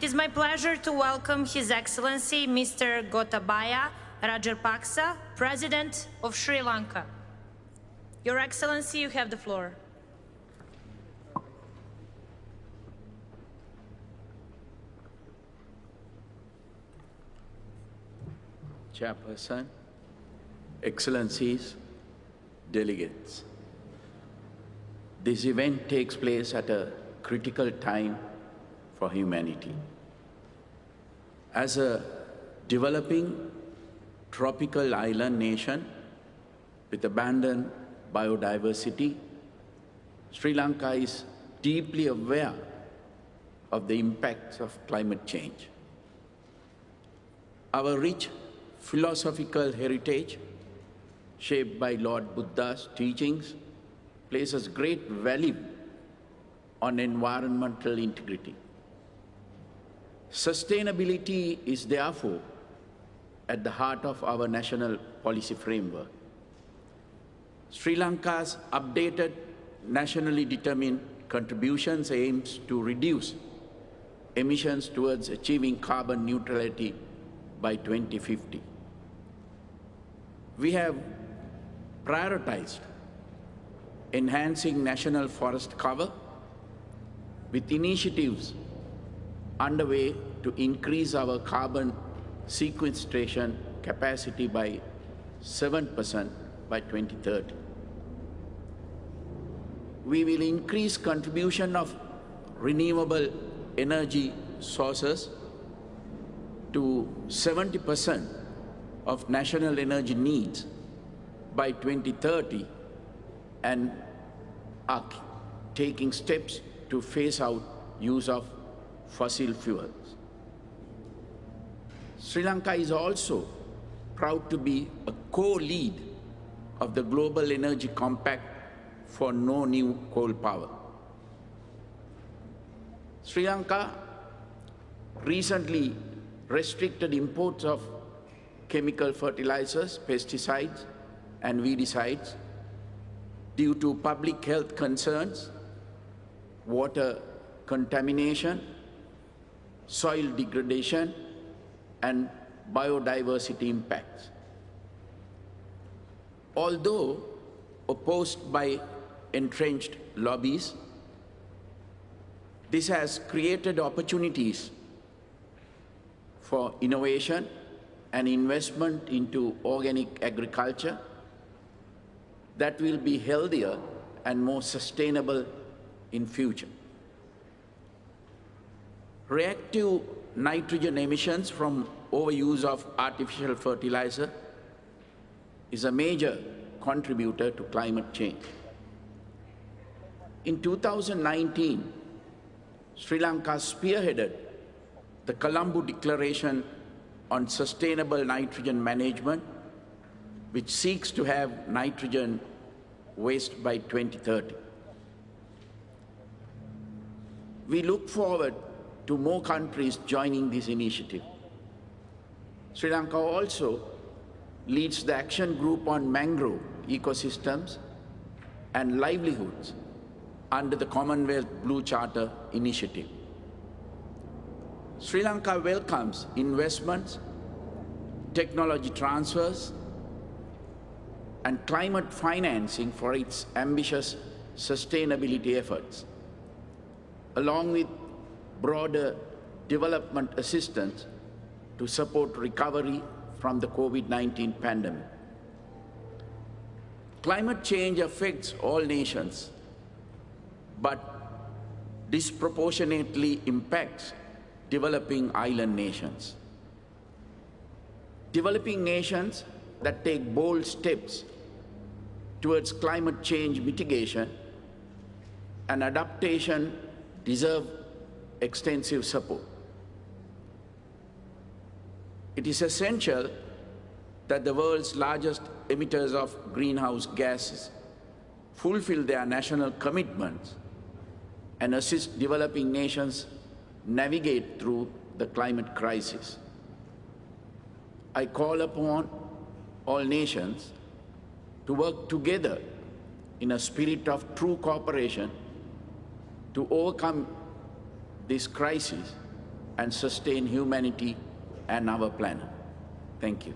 It is my pleasure to welcome His Excellency Mr. Gotabaya Rajapaksa, President of Sri Lanka. Your Excellency, you have the floor. Chairperson, Excellencies, delegates. This event takes place at a critical time for humanity. As a developing tropical island nation with abundant biodiversity, Sri Lanka is deeply aware of the impacts of climate change. Our rich philosophical heritage, shaped by Lord Buddha's teachings, places great value on environmental integrity. Sustainability is therefore at the heart of our national policy framework. Sri Lanka's updated nationally determined contributions aims to reduce emissions towards achieving carbon neutrality by 2050. We have prioritized enhancing national forest cover with initiatives underway to increase our carbon sequestration capacity by 7% by 2030. We will increase contribution of renewable energy sources to 70% of national energy needs by 2030 and are taking steps to phase out use of fossil fuels. Sri Lanka is also proud to be a co-lead of the Global Energy Compact for no new coal power. Sri Lanka recently restricted imports of chemical fertilizers, pesticides, and weedicides due to public health concerns, water contamination, soil degradation, and biodiversity impacts. Although opposed by entrenched lobbies, this has created opportunities for innovation and investment into organic agriculture that will be healthier and more sustainable in future. Reactive nitrogen emissions from overuse of artificial fertilizer is a major contributor to climate change. In 2019, Sri Lanka spearheaded the Colombo Declaration on Sustainable Nitrogen Management, which seeks to have nitrogen waste by 2030. We look forward to more countries joining this initiative. Sri Lanka also leads the action group on mangrove ecosystems and livelihoods under the Commonwealth Blue Charter initiative. Sri Lanka welcomes investments, technology transfers, and climate financing for its ambitious sustainability efforts, along with broader development assistance to support recovery from the COVID-19 pandemic. Climate change affects all nations, but disproportionately impacts developing island nations. Developing nations that take bold steps towards climate change mitigation and adaptation deserve extensive support. It is essential that the world's largest emitters of greenhouse gases fulfill their national commitments and assist developing nations navigate through the climate crisis. I call upon all nations to work together in a spirit of true cooperation to overcome this crisis and sustain humanity and our planet. Thank you.